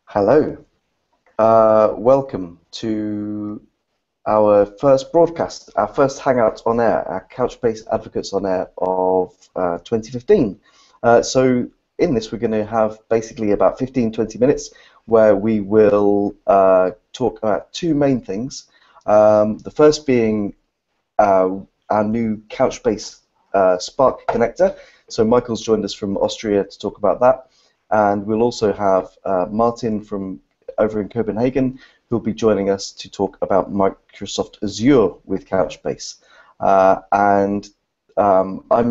Hello. Welcome to our first broadcast, our first hangout on air, our Couchbase Advocates on air of 2015. So in this we're going to have basically about 15-20 minutes where we will talk about two main things. The first being our new Couchbase Spark connector. So Michael's joined us from Austria to talk about that. And we'll also have Martin from over in Copenhagen, who'll be joining us to talk about Microsoft Azure with Couchbase. I'm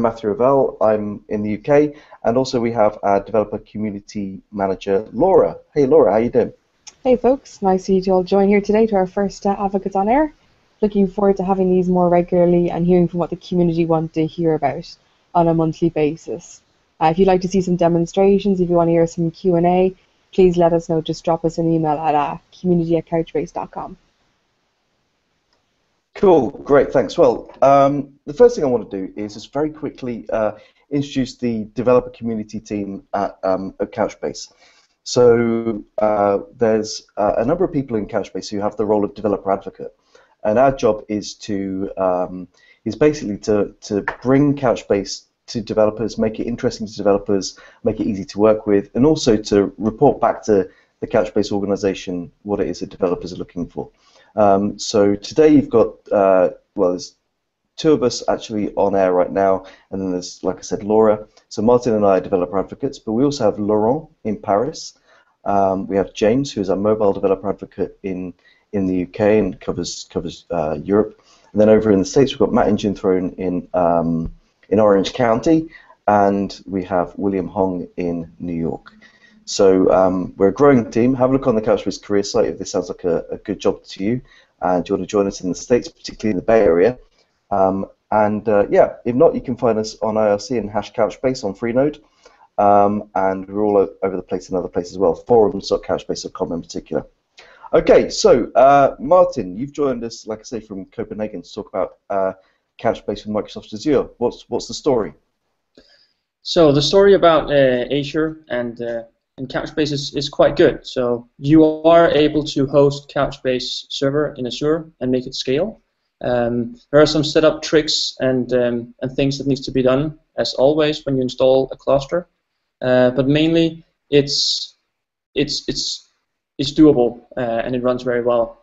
Matthew Ravel, I'm in the UK, and also we have our developer community manager, Laura. Hey Laura, how you doing? Hey folks, nice for you to all join here today to our first Advocates on Air. Looking forward to having these more regularly and hearing from what the community want to hear about on a monthly basis. If you'd like to see some demonstrations, if you want to hear some Q&A, please let us know. Just drop us an email at community@couchbase.com. Cool, great, thanks. Well, the first thing I want to do is just very quickly introduce the developer community team at Couchbase. So there's a number of people in Couchbase who have the role of developer advocate, and our job is basically to bring Couchbase to developers, make it interesting to developers, make it easy to work with, and also to report back to the Couchbase organization what it is that developers are looking for. So today you've got, there's two of us actually on air right now, and then there's, like I said, Laura. So Martin and I are developer advocates, but we also have Laurent in Paris. We have James, who's our mobile developer advocate in the UK and covers Europe. And then over in the States, we've got Matt Ingenthron in Orange County, and we have William Hong in New York. So we're a growing team. Have a look on the Couchbase career site if this sounds like a good job to you, and you want to join us in the States, particularly in the Bay Area. If not, you can find us on IRC and #Couchbase on Freenode, and we're all over the place in other places as well, forums.couchbase.com in particular. Okay, so Martin, you've joined us, like I say, from Copenhagen to talk about Couchbase with Microsoft Azure. What's the story? So the story about Azure and Couchbase is quite good. So you are able to host Couchbase Server in Azure and make it scale. There are some setup tricks and things that needs to be done, as always, when you install a cluster. But mainly, it's doable and it runs very well.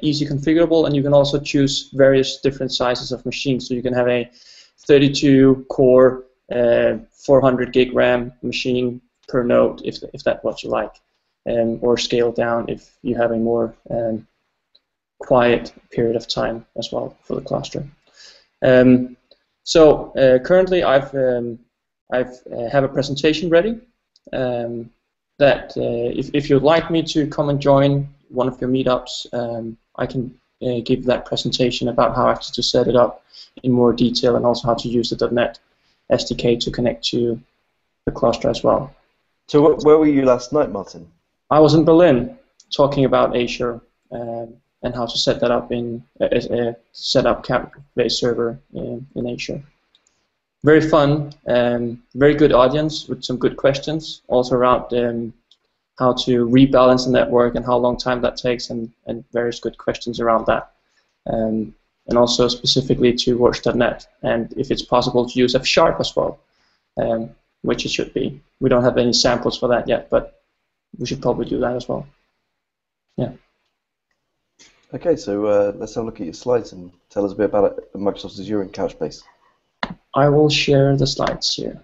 Easy configurable, and you can also choose various different sizes of machines. So you can have a 32-core, 400 gig RAM machine per node, if that's what you like, or scale down if you have a more quiet period of time as well for the cluster. Currently, I have a presentation ready. That if you'd like me to come and join one of your meetups, I can give that presentation about how actually to set it up in more detail, and also how to use the .NET SDK to connect to the cluster as well. So where were you last night, Martin? I was in Berlin talking about Azure and how to set that up set up Couchbase Server in Azure. Very fun, very good audience with some good questions, also around how to rebalance the network and how long time that takes, and various good questions around that. And also specifically towards .NET, and if it's possible to use F# as well, which it should be. We don't have any samples for that yet, but we should probably do that as well. Yeah. Okay, so let's have a look at your slides and tell us a bit about Microsoft Azure and Couchbase. I will share the slides here.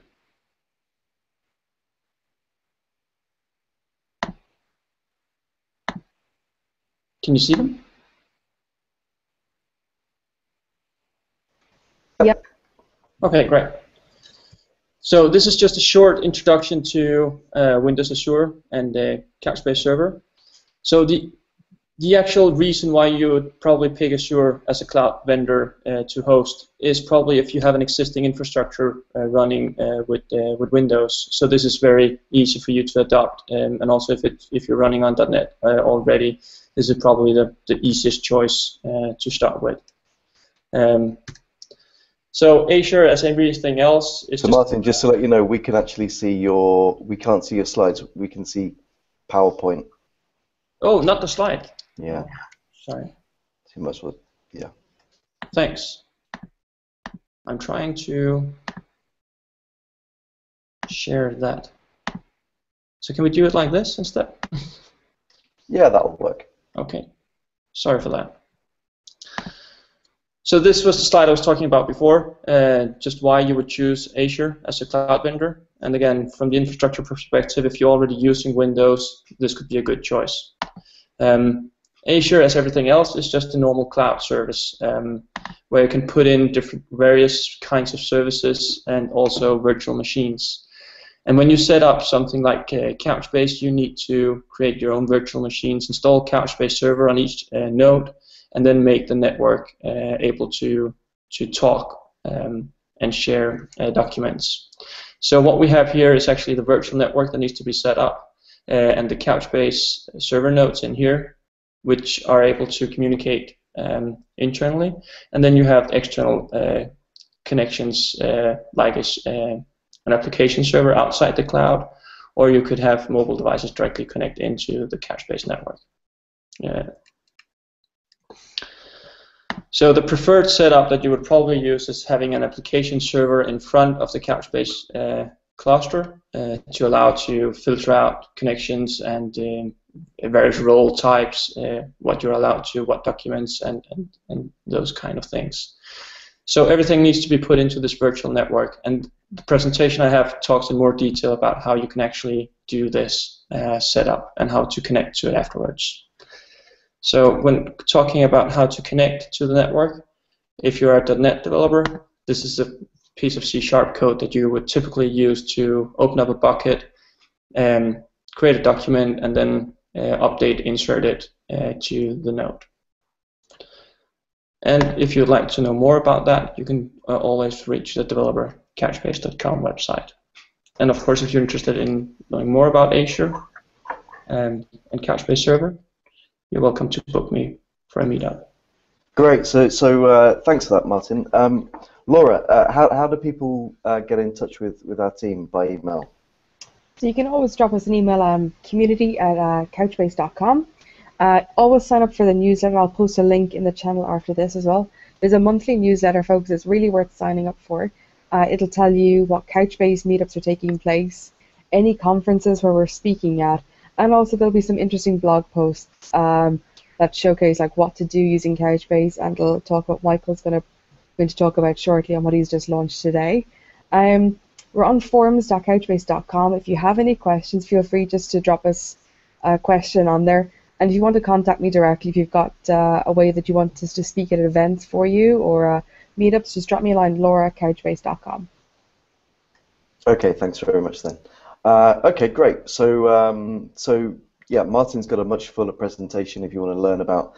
Can you see them? Yep. Okay, great. So this is just a short introduction to Windows Azure and Couchbase Server. So the actual reason why you would probably pick Azure as a cloud vendor to host is probably if you have an existing infrastructure running with Windows. So this is very easy for you to adopt, and also if you're running on .NET already, this is probably the easiest choice to start with. So Azure, as everything else, is. So Martin, just to let you know, we can actually see we can't see your slides. We can see PowerPoint. Oh, not the slide. Yeah. Sorry. Too much. Yeah. Thanks. I'm trying to share that. So can we do it like this instead? Yeah, that'll work. Okay. Sorry for that. So this was the slide I was talking about before, just why you would choose Azure as a cloud vendor. And again, from the infrastructure perspective, if you're already using Windows, this could be a good choice. Azure, as everything else, is just a normal cloud service where you can put in different various kinds of services and also virtual machines. And when you set up something like Couchbase, you need to create your own virtual machines, install Couchbase Server on each node, and then make the network able to talk and share documents. So what we have here is actually the virtual network that needs to be set up, and the Couchbase server nodes in here, which are able to communicate internally, and then you have external connections like an application server outside the cloud, or you could have mobile devices directly connect into the Couchbase network. So the preferred setup that you would probably use is having an application server in front of the Couchbase cluster to allow to filter out connections and various role types, what you're allowed to, what documents, and those kind of things. So everything needs to be put into this virtual network, and the presentation I have talks in more detail about how you can actually do this setup and how to connect to it afterwards. So when talking about how to connect to the network, if you're a .NET developer, this is a piece of C# code that you would typically use to open up a bucket, create a document, and then update, insert it to the node. And if you'd like to know more about that, you can always reach the developer couchbase.com website. And of course, if you're interested in knowing more about Azure and Couchbase Server, you're welcome to book me for a meetup. Great. So thanks for that, Martin. Laura, how do people get in touch with our team by email? So you can always drop us an email, community@couchbase.com. Always sign up for the newsletter. I'll post a link in the channel after this as well. There's a monthly newsletter, folks. It's really worth signing up for. It'll tell you what Couchbase meetups are taking place, any conferences where we're speaking at, and also there'll be some interesting blog posts that showcase like what to do using Couchbase, and it'll talk about Michael's going to talk about shortly on what he's just launched today. We're on forums.couchbase.com. If you have any questions, feel free just to drop us a question on there. And if you want to contact me directly, if you've got a way that you want us to speak at events for you or meetups, just drop me a line, laura@couchbase.com. Okay, thanks very much then. Okay, great. So yeah, Martin's got a much fuller presentation if you want to learn about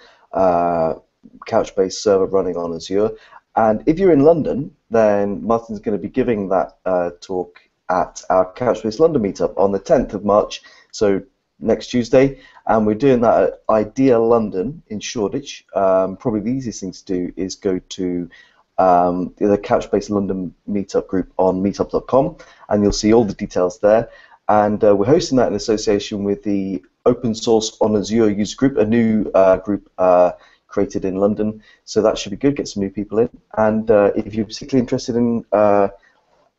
Couchbase Server running on Azure. And if you're in London, then Martin's going to be giving that talk at our Couchbase London meetup on the 10th of March, so next Tuesday, and we're doing that at Idea London in Shoreditch. Probably the easiest thing to do is go to the Couchbase London meetup group on meetup.com, and you'll see all the details there. And we're hosting that in association with the Open Source on Azure user group, a new group created in London. So that should be good, get some new people in. And if you're particularly interested in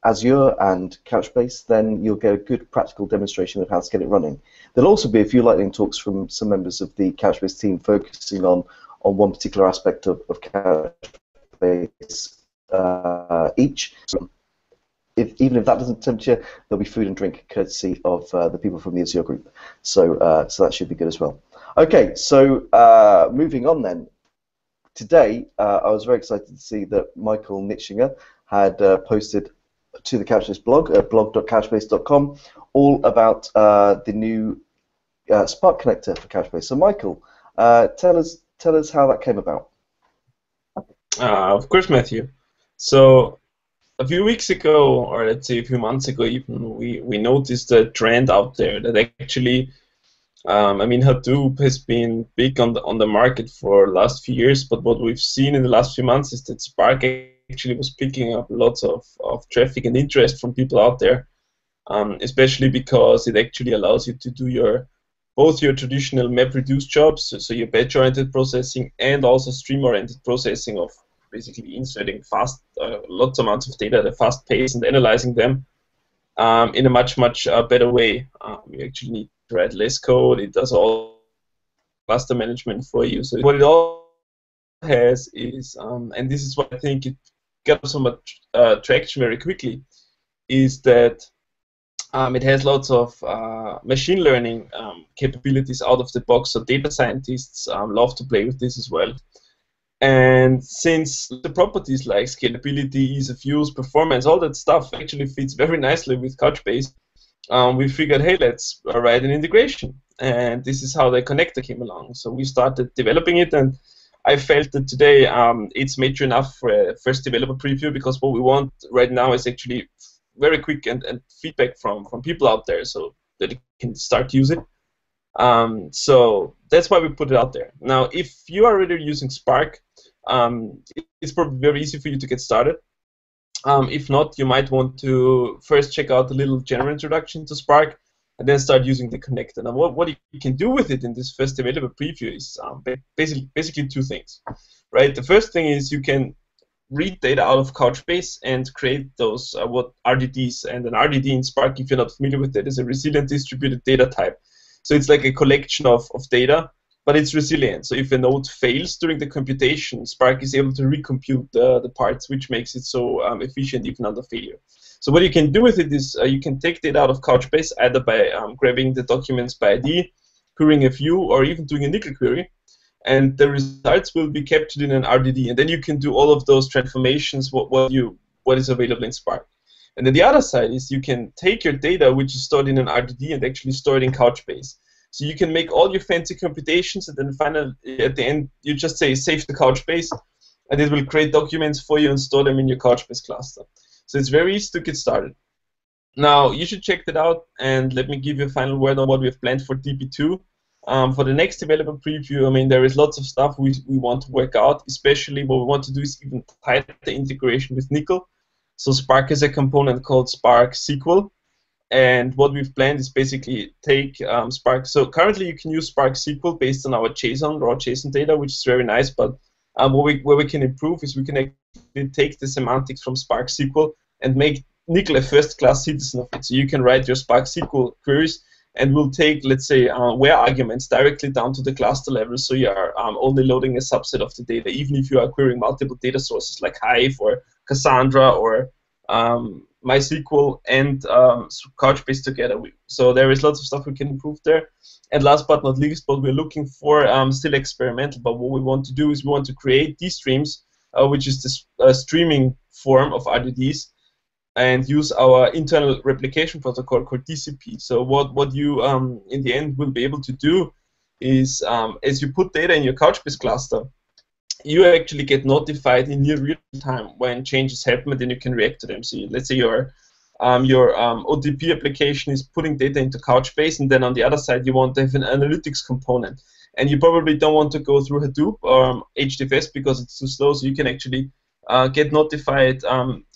Azure and Couchbase, then you'll get a good practical demonstration of how to get it running. There'll also be a few lightning talks from some members of the Couchbase team focusing on one particular aspect of Couchbase each. So even if that doesn't tempt you, there'll be food and drink courtesy of the people from the Azure group. So that should be good as well. Okay, so moving on then. Today, I was very excited to see that Michael Nitschinger had posted to the Couchbase blog at blog.couchbase.com all about the new Spark connector for Couchbase. So Michael, tell us how that came about. Of course, Matthew. So a few weeks ago, or let's say a few months ago even, we noticed a trend out there that actually, I mean, Hadoop has been big on the market for the last few years, but what we've seen in the last few months is that Spark actually was picking up lots of traffic and interest from people out there, especially because it actually allows you to do your both your traditional map-reduce jobs, so your batch-oriented processing, and also stream-oriented processing of basically inserting fast, lots amounts of data at a fast pace and analyzing them in a much better way. You actually need to write less code. It does all cluster management for you. So what it all has is, and this is why I think it got so much traction very quickly, is that it has lots of machine learning capabilities out of the box. So data scientists love to play with this as well. And since the properties like scalability, ease of use, performance, all that stuff actually fits very nicely with Couchbase, we figured, hey, let's write an integration. And this is how the connector came along. So we started developing it, and I felt that today it's mature enough for a first developer preview, because what we want right now is actually very quick and feedback from people out there so that they can start to use it. So that's why we put it out there. Now, if you are already using Spark, it's probably very easy for you to get started. If not, you might want to first check out a little general introduction to Spark and then start using the connector. Now, what you can do with it in this first developer preview is basically two things, right? The first thing is you can read data out of Couchbase and create those what RDDs. And an RDD in Spark, if you're not familiar with it, is a resilient distributed data type. So it's like a collection of data, but it's resilient. So if a node fails during the computation, Spark is able to recompute the parts, which makes it so efficient even under failure. So what you can do with it is you can take data out of Couchbase either by grabbing the documents by ID, querying a view, or even doing a nickel query. And the results will be captured in an RDD. And then you can do all of those transformations, what is available in Spark. And then the other side is you can take your data, which is stored in an RDD, and actually store it in Couchbase. So you can make all your fancy computations, and then finally, at the end, you just say save to Couchbase, and it will create documents for you and store them in your Couchbase cluster. So it's very easy to get started. Now, you should check that out, and let me give you a final word on what we have planned for DB2. For the next developer preview, I mean, there is lots of stuff we want to work out, especially what we want to do is even tighter integration with Nickel. So Spark has a component called Spark SQL, and what we've planned is basically take Spark. So currently you can use Spark SQL based on our JSON, raw JSON data, which is very nice, but where we can improve is we can actually take the semantics from Spark SQL and make Nickel a first-class citizen of it. So you can write your Spark SQL queries, and we'll take, let's say, where arguments directly down to the cluster level, so you are only loading a subset of the data, even if you are querying multiple data sources like Hive or Cassandra or MySQL and Couchbase together. So there is lots of stuff we can improve there. And last but not least, what we're looking for, still experimental, but what we want to do is we want to create these streams, which is this streaming form of RDDs, and use our internal replication protocol called DCP. So what you in the end will be able to do is as you put data in your Couchbase cluster, you actually get notified in near real time when changes happen, and then you can react to them. So let's say your OTP application is putting data into Couchbase, and then on the other side you want to have an analytics component, and you probably don't want to go through Hadoop or HDFS because it's too slow. So you can actually get notified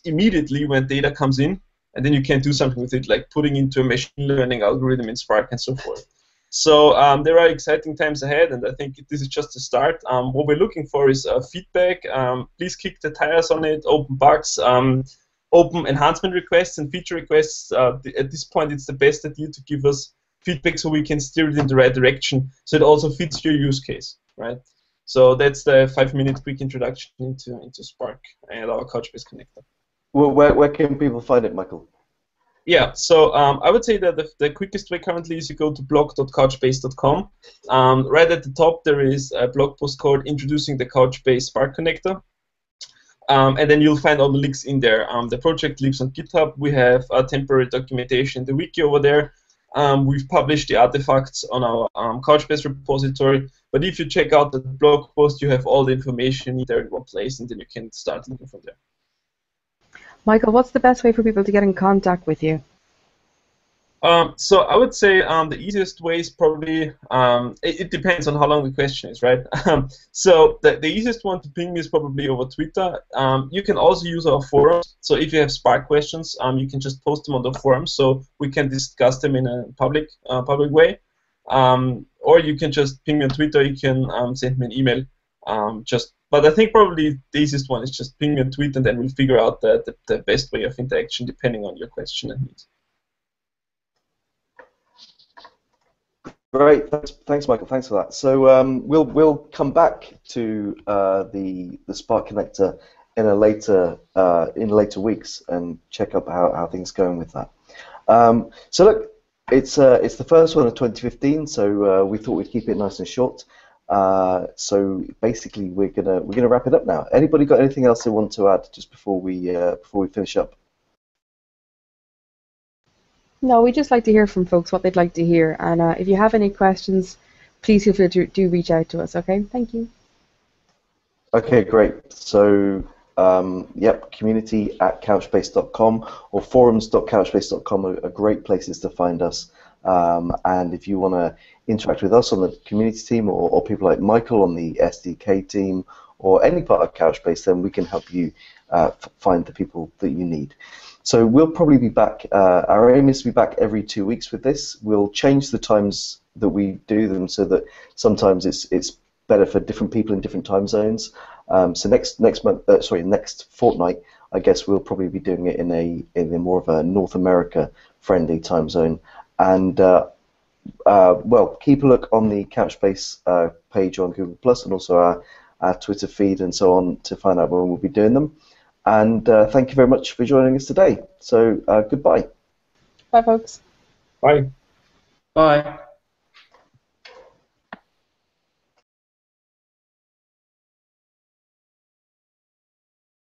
immediately when data comes in, and then you can do something with it, like putting into a machine learning algorithm in Spark and so forth. So there are exciting times ahead, and I think this is just the start. What we're looking for is feedback. Please kick the tires on it, open bugs, open enhancement requests and feature requests. At this point, it's the best idea to give us feedback so we can steer it in the right direction, so it also fits your use case, right? So that's the 5-minute quick introduction into Spark and our Couchbase connector. Well, where can people find it, Michael? Yeah, so I would say that the quickest way currently is you go to blog.couchbase.com. Right at the top there is a blog post called Introducing the Couchbase Spark Connector. And then you'll find all the links in there. The project lives on GitHub. We have a temporary documentation in the wiki over there. We've published the artifacts on our Couchbase repository. But if you check out the blog post, you have all the information there in one place, and then you can start looking from there. Michael, what's the best way for people to get in contact with you? So I would say the easiest way is probably, it depends on how long the question is, right? So the easiest one to ping me is probably over Twitter. You can also use our forums. So if you have Spark questions, you can just post them on the forums, so we can discuss them in a public way. or you can just ping me on Twitter. You can send me an email. But I think probably the easiest one is just ping me on Twitter, and then we'll figure out the best way of interaction depending on your question and needs. Great, thanks, Michael. Thanks for that. So we'll come back to the Spark connector in later weeks and check up how things are going with that. So look, it's the first one of 2015, so we thought we'd keep it nice and short. So basically, we're gonna wrap it up now. Anybody got anything else they want to add just before we finish up? No, we'd just like to hear from folks what they'd like to hear, and if you have any questions, please feel free to do reach out to us. Okay, thank you. Okay, great. So, yep, community@couchbase.com or forums.couchbase.com are great places to find us. And if you want to interact with us on the community team or people like Michael on the SDK team or any part of Couchbase, then we can help you find the people that you need. So we'll probably be back. Our aim is to be back every 2 weeks with this. We'll change the times that we do them so that sometimes it's better for different people in different time zones. So next fortnight, I guess we'll probably be doing it in a more of a North America friendly time zone. And well, keep a look on the Couchbase page on Google Plus and also our Twitter feed and so on to find out when we'll be doing them. And thank you very much for joining us today. So goodbye. Bye, folks. Bye. Bye.